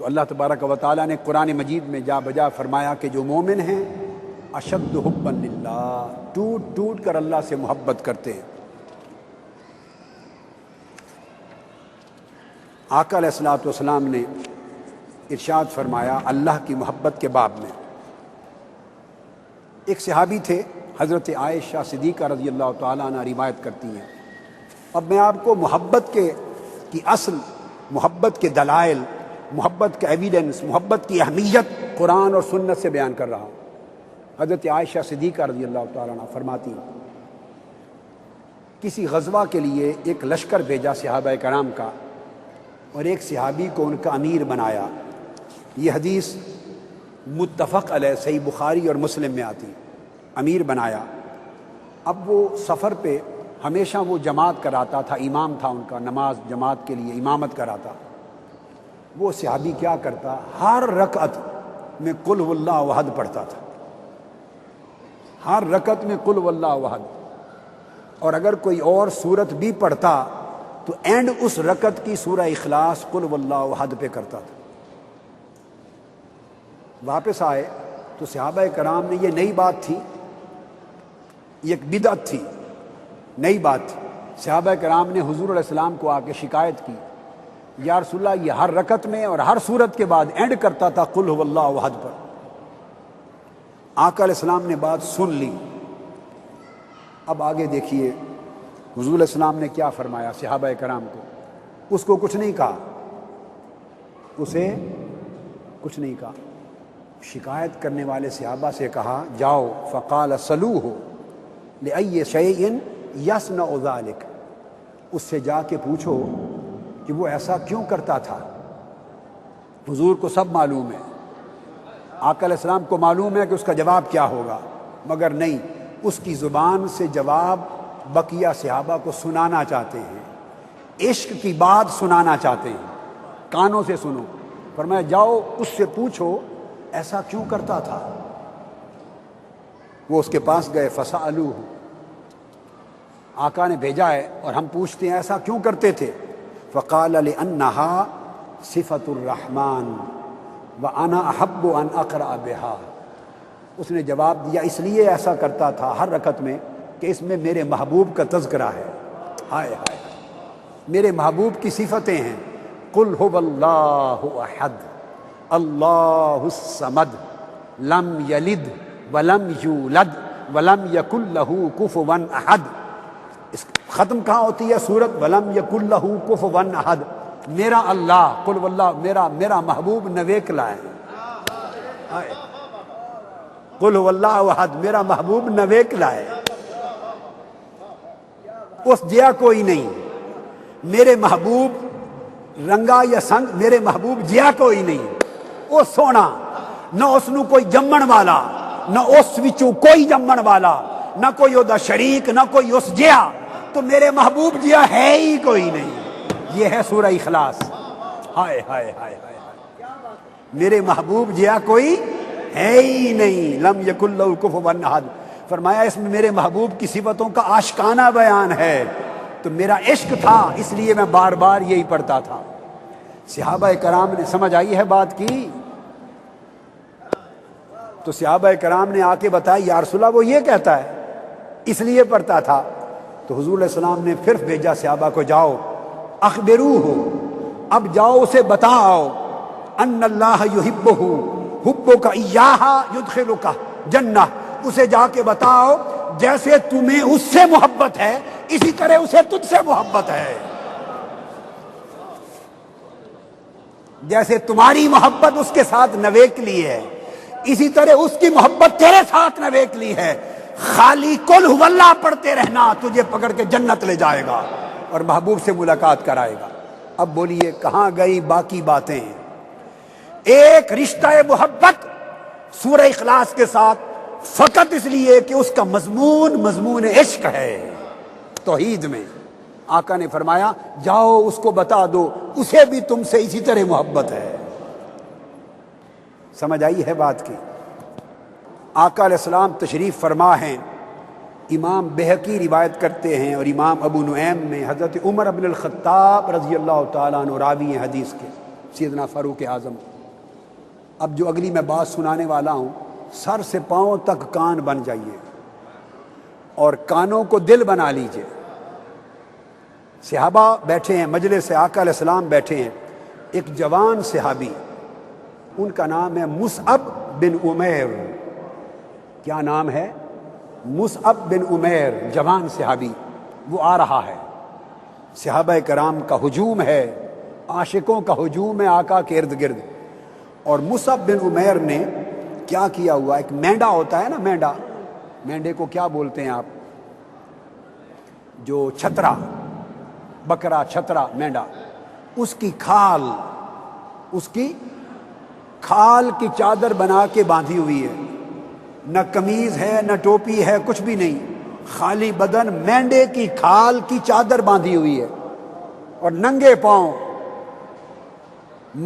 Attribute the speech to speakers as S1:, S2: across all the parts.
S1: تو اللہ تبارک و تعالیٰ نے قرآن مجید میں جا بجا فرمایا کہ جو مومن ہیں اشد حبا للہ، ٹوٹ ٹوٹ کر اللہ سے محبت کرتے ہیں۔ آقا علیہ الصلوۃ والسلام نے ارشاد فرمایا اللہ کی محبت کے باب میں، ایک صحابی تھے حضرت عائشہ صدیقہ رضی اللہ تعالیٰ عنہ روایت کرتی ہیں۔ اب میں آپ کو محبت کی اصل، محبت کے دلائل، محبت کا ایویڈنس، محبت کی اہمیت قرآن اور سنت سے بیان کر رہا ہوں۔ حضرت عائشہ صدیقہ رضی اللہ تعالیٰ عنہ فرماتی ہیں کسی غزوہ کے لیے ایک لشکر بھیجا صحابہ کرام کا، اور ایک صحابی کو ان کا امیر بنایا۔ یہ حدیث متفق علیہ صحیح بخاری اور مسلم میں آتی، امیر بنایا۔ اب وہ سفر پہ ہمیشہ وہ جماعت کراتا تھا، امام تھا ان کا، نماز جماعت کے لیے امامت کراتا۔ وہ صحابی کیا کرتا، ہر رکعت میں قل هو اللہ احد پڑھتا تھا، ہر رکعت میں قل هو اللہ احد، اور اگر کوئی اور سورت بھی پڑھتا تو اینڈ اس رکعت کی سورہ اخلاص قل هو اللہ احد پہ کرتا تھا۔ واپس آئے تو صحابہ کرام نے، یہ نئی بات تھی، یہ ایک بدعت تھی، نئی بات تھی۔ صحابہ کرام نے حضور علیہ السلام کو آ کے شکایت کی، یا رسول اللہ یہ ہر رکعت میں اور ہر سورت کے بعد اینڈ کرتا تھا قل هو اللہ احد پر۔ آقا علیہ السلام نے بات سن لی۔ اب آگے دیکھیے حضور علیہ السلام نے کیا فرمایا صحابہ کرام کو۔ اس کو کچھ نہیں کہا، اسے کچھ نہیں کہا۔ شکایت کرنے والے صحابہ سے کہا جاؤ فقال صلوہ لأی شیء یصنع ذلک، اس سے جا کے پوچھو کہ وہ ایسا کیوں کرتا تھا۔ حضور کو سب معلوم ہے، آقا علیہ السلام کو معلوم ہے کہ اس کا جواب کیا ہوگا، مگر نہیں، اس کی زبان سے جواب بقیہ صحابہ کو سنانا چاہتے ہیں، عشق کی بات سنانا چاہتے ہیں، کانوں سے سنو۔ فرمایا جاؤ اس سے پوچھو ایسا کیوں کرتا تھا۔ وہ اس کے پاس گئے، فسألوہ، آقا نے بھیجا ہے اور ہم پوچھتے ہیں ایسا کیوں کرتے تھے۔ فقال لأنہا صفت الرحمن وأنا احب ان اقرأ بها، اس نے جواب دیا اس لیے ایسا کرتا تھا ہر رکعت میں کہ اس میں میرے محبوب کا تذکرہ ہے۔ ہائے ہائے، میرے محبوب کی صفتیں ہیں، قل هو اللہ احد اللہ الصمد لم یلد ولم یولد ولم یکن لہ کفوا احد۔ اس ختم کہاں ہوتی ہے سورت ولم یکن لہ کفوا احد۔ میرا اللہ قل واللہ، میرا محبوب نویکلا ہے۔ قل هو اللہ احد، میرا محبوب نویکلا ہے، اس جیا کوئی نہیں۔ میرے محبوب رنگا یا سنگ، میرے محبوب جیا کوئی نہیں، وہ سونا، نہ اس نو کوئی جمن والا، نہ اس وچوں کوئی جمن والا، نہ کوئی او دا شریک، نہ کوئی اس جیا، تو میرے محبوب جیا ہے ہی کوئی نہیں۔ یہ ہے سورہ اخلاص۔ ہائے ہائے ہائے ہائے، میرے محبوب جیا کوئی ہے ہی نہیں، لم یکن لہ کفوا احد۔ فرمایا اس میں میرے محبوب کی صفتوں کا عاشقانہ بیان ہے، تو میرا عشق تھا اس لیے میں بار بار یہی پڑھتا تھا۔ صحابہ کرام نے سمجھ آئی ہے بات کی، تو صحابہ کرام نے آ کے بتایا یا رسول اللہ وہ یہ کہتا ہے اس لیے پڑھتا تھا۔ تو حضور علیہ السلام نے پھر بھیجا صحابہ کو جاؤ اخبروہ، اب جاؤ اسے بتاؤ ان اللہ یحبہ حبک ایاہ یدخلک جنہ، اسے جا کے بتاؤ جیسے تمہیں اس سے محبت ہے اسی طرح اسے تجھ سے محبت ہے، جیسے تمہاری محبت اس کے ساتھ نویکلی ہے اسی طرح اس کی محبت تیرے ساتھ نویکلی ہے۔ خالی قل هو اللہ پڑھتے رہنا تجھے پکڑ کے جنت لے جائے گا اور محبوب سے ملاقات کرائے گا۔ اب بولیے کہاں گئی باقی باتیں؟ ایک رشتہ محبت سورہ اخلاص کے ساتھ فقط اس لیے کہ اس کا مضمون عشق ہے۔ توحید میں آقا نے فرمایا جاؤ اس کو بتا دو اسے بھی تم سے اسی طرح محبت ہے۔ سمجھ آئی ہے بات کی؟ آقا علیہ السلام تشریف فرما ہیں، امام بہقی روایت کرتے ہیں اور امام ابو نعیم میں حضرت عمر بن الخطاب رضی اللہ تعالیٰ عنہ راوی ہیں حدیث کے، سیدنا فاروق اعظم۔ اب جو اگلی میں بات سنانے والا ہوں، سر سے پاؤں تک کان بن جائیے اور کانوں کو دل بنا لیجئے۔ صحابہ بیٹھے ہیں، مجلس آقا علیہ السلام بیٹھے ہیں، ایک جوان صحابی، ان کا نام ہے مصعب بن عمیر۔ کیا نام ہے؟ مصعب بن عمیر، جوان صحابی، وہ آ رہا ہے۔ صحابہ کرام کا ہجوم ہے، عاشقوں کا ہجوم ہے آقا کے ارد گرد۔ اور مصعب بن عمیر نے کیا کیا ہوا، ایک مینڈا ہوتا ہے نا، مینڈا، مینڈے کو کیا بولتے ہیں آپ؟ جو چھترا، بکرا چھترا مینڈا، اس کی کھال کی چادر بنا کے باندھی ہوئی ہے، نہ قمیض ہے نہ ٹوپی ہے، کچھ بھی نہیں، خالی بدن مینڈے کی کھال کی چادر باندھی ہوئی ہے، اور ننگے پاؤں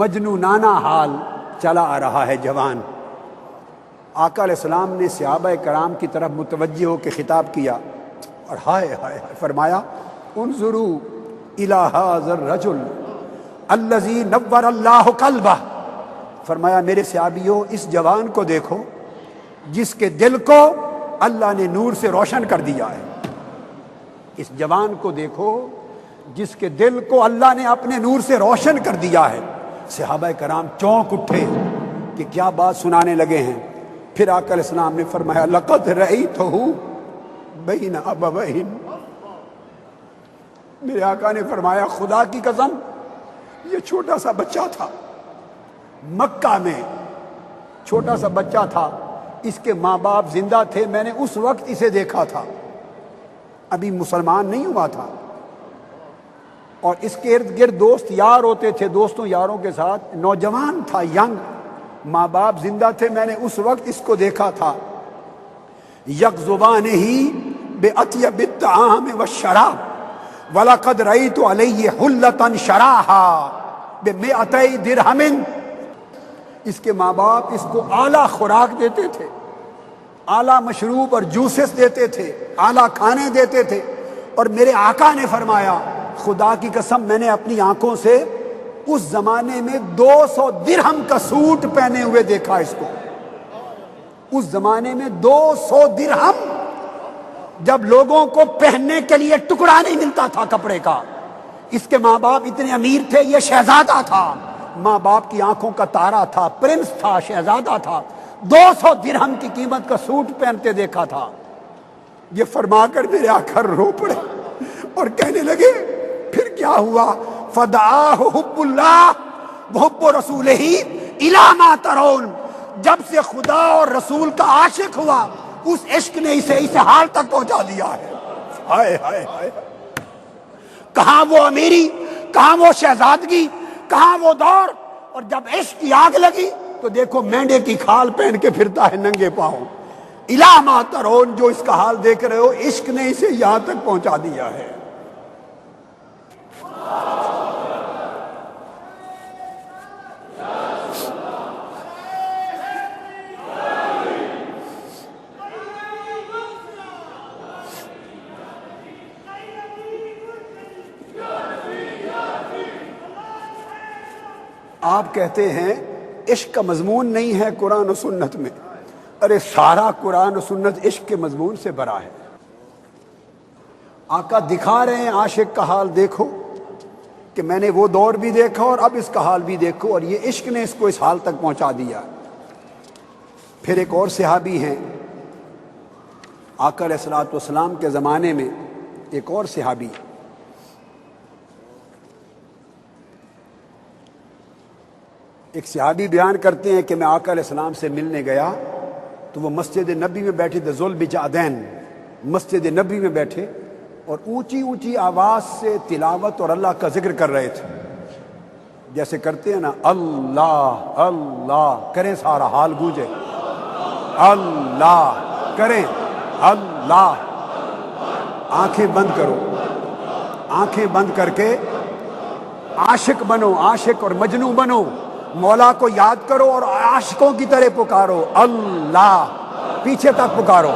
S1: مجنونانہ حال چلا آ رہا ہے جوان۔ آقا علیہ السلام نے صحابہ کرام کی طرف متوجہ ہو کے خطاب کیا اور ہائے ہائے فرمایا، انظروا الی ھذا الرجل الذی نور اللہ قلبہ، فرمایا میرے صحابیوں اس جوان کو دیکھو جس کے دل کو اللہ نے نور سے روشن کر دیا ہے۔ اس جوان کو دیکھو جس کے دل کو اللہ نے اپنے نور سے روشن کر دیا ہے۔ صحابہ کرام چونک اٹھے کہ کیا بات سنانے لگے ہیں۔ پھر آقا علیہ السلام نے فرمایا، لقد رأیتہ بین ابوین، میرے آقا نے فرمایا خدا کی قسم یہ چھوٹا سا بچہ تھا، مکہ میں چھوٹا سا بچہ تھا، اس کے ماں باپ زندہ تھے، میں نے اس وقت اسے دیکھا تھا، ابھی مسلمان نہیں ہوا تھا، اور اس کے ارد گرد دوست یار ہوتے تھے، دوستوں یاروں کے ساتھ، نوجوان تھا، ینگ، ماں باپ زندہ تھے، میں نے اس وقت اس کو دیکھا تھا۔ یغزبانہ بأطیب الطعام والشراب وَلَقَدْ رَأَيْتُ عَلَيْهِ حُلَّةً شَرَاهَا بِمِئَتَيْ دِرْہَمٍ، اس کے ماں باپ اس کو اعلیٰ خوراک دیتے تھے، اعلیٰ مشروب اور جوسز دیتے تھے، اعلیٰ کھانے دیتے تھے، اور میرے آقا نے فرمایا خدا کی قسم میں نے اپنی آنکھوں سے اس زمانے میں 200 درہم کا سوٹ پہنے ہوئے دیکھا اس کو۔ اس زمانے میں 200 درہم، جب لوگوں کو پہننے کے لیے ٹکڑا نہیں ملتا تھا کپڑے کا، اس کے ماں باپ اتنے امیر تھے، یہ شہزادہ تھا، ماں باپ کی آنکھوں کا تارا تھا، پرنس تھا، شہزادہ تھا، 200 درہم کی قیمت کا سوٹ پہنتے دیکھا تھا۔ یہ فرما کر میرے آقا رو پڑے اور کہنے لگے پھر کیا ہوا، فدعاہ حب اللہ وحب رسولہ الی ما ترون، جب سے خدا اور رسول کا عاشق ہوا اس عشق نے اسے اس حال تک پہنچا دیا ہے۔ ہائے ہائے ہائے، کہاں وہ امیری، کہاں وہ شہزادگی، کہاں وہ دور، اور جب عشق کی آگ لگی تو دیکھو مینڈے کی کھال پہن کے پھرتا ہے ننگے پاؤں۔ الی ما ترون، جو اس کا حال دیکھ رہے ہو عشق نے اسے یہاں تک پہنچا دیا ہے۔ آپ کہتے ہیں عشق کا مضمون نہیں ہے قرآن و سنت میں، ارے سارا قرآن و سنت عشق کے مضمون سے بھرا ہے۔ آقا دکھا رہے ہیں عاشق کا حال دیکھو کہ میں نے وہ دور بھی دیکھا اور اب اس کا حال بھی دیکھو، اور یہ عشق نے اس کو اس حال تک پہنچا دیا۔ پھر ایک اور صحابی ہیں آقا علیہ الصلوۃ والسلام کے زمانے میں، ایک اور صحابی، ایک صحابی بیان کرتے ہیں کہ میں آقا علیہ السلام سے ملنے گیا تو وہ مسجد نبی میں بیٹھے تھے، ذوالبجادین مسجد نبی میں بیٹھے اور اونچی اونچی آواز سے تلاوت اور اللہ کا ذکر کر رہے تھے، جیسے کرتے ہیں نا اللہ اللہ کریں، سارا حال گونجے، اللہ کریں، اللہ، آنکھیں بند کرو، آنکھیں بند کر کے عاشق بنو، عاشق اور مجنوں بنو، مولا کو یاد کرو اور عاشقوں کی طرح پکارو، اللہ، پیچھے تک پکارو۔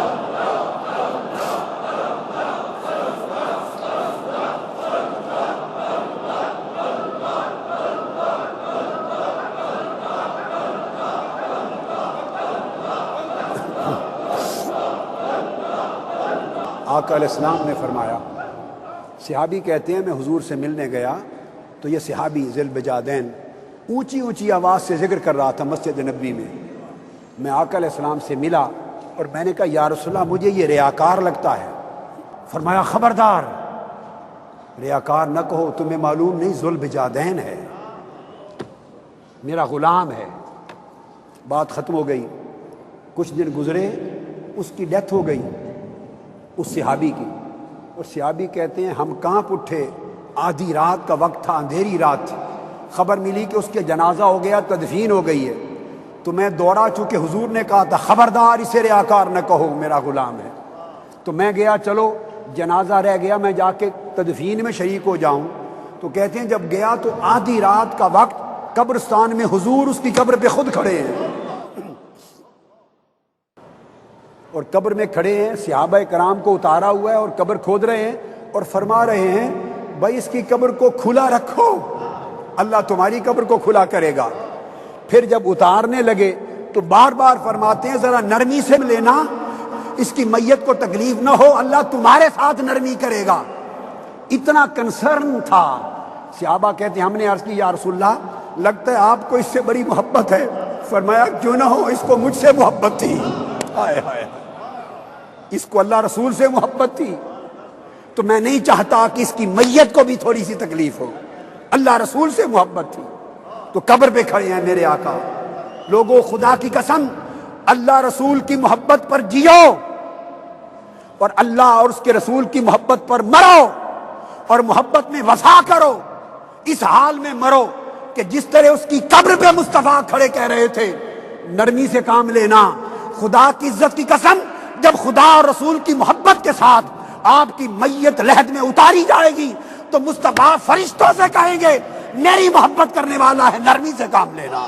S1: آقا علیہ السلام نے فرمایا، صحابی کہتے ہیں میں حضور سے ملنے گیا تو یہ صحابی ذی البجادین اونچی اونچی آواز سے ذکر کر رہا تھا مسجد نبوی میں. میں آقا علیہ السلام سے ملا اور میں نے کہا یا رسول اللہ مجھے یہ ریاکار لگتا ہے. فرمایا خبردار ریاکار نہ کہو، تمہیں معلوم نہیں ذی البجادین ہے، میرا غلام ہے. بات ختم ہو گئی. کچھ دن گزرے، اس کی ڈیتھ ہو گئی اس صحابی کی. اور صحابی کہتے ہیں ہم کانپ اٹھے، آدھی رات کا وقت تھا، اندھیری رات تھی. خبر ملی کہ اس کے جنازہ ہو گیا، تدفین ہو گئی ہے. تو میں دوڑا، چونکہ حضور نے کہا تھا خبردار اسے ریاکار نہ کہو، میرا غلام ہے. تو میں گیا، چلو جنازہ رہ گیا، میں جا کے تدفین میں شریک ہو جاؤں. تو کہتے ہیں جب گیا تو آدھی رات کا وقت، قبرستان میں حضور اس کی قبر پہ خود کھڑے ہیں اور قبر میں کھڑے ہیں. صحابہ کرام کو اتارا ہوا ہے اور قبر کھود رہے ہیں اور فرما رہے ہیں بھائی اس کی قبر کو کھلا رکھو، اللہ تمہاری قبر کو کھلا کرے گا. پھر جب اتارنے لگے تو بار بار فرماتے ہیں ذرا نرمی سے لینا، اس کی میت کو تکلیف نہ ہو، اللہ تمہارے ساتھ نرمی کرے گا. اتنا کنسرن تھا. صحابہ کہتے ہیں ہم نے عرض کی یا رسول اللہ لگتا ہے آپ کو اس سے بڑی محبت ہے. فرمایا کیوں نہ ہو، اس کو مجھ سے محبت تھی. ہائے ہائے، اس کو اللہ رسول سے محبت تھی، تو میں نہیں چاہتا کہ اس کی میت کو بھی تھوڑی سی تکلیف ہو. اللہ رسول سے محبت تھی تو قبر پہ کھڑے ہیں میرے آقا. لوگوں خدا کی قسم اللہ رسول کی محبت پر جیو اور اللہ اور اس کے رسول کی محبت پر مرو اور محبت میں وفا کرو. اس حال میں مرو کہ جس طرح اس کی قبر پہ مصطفیٰ کھڑے کہہ رہے تھے نرمی سے کام لینا. خدا کی عزت کی قسم جب خدا اور رسول کی محبت کے ساتھ آپ کی میت لحد میں اتاری جائے گی تو مصطفیٰ فرشتوں سے کہیں گے میری محبت کرنے والا ہے، نرمی سے کام لینا.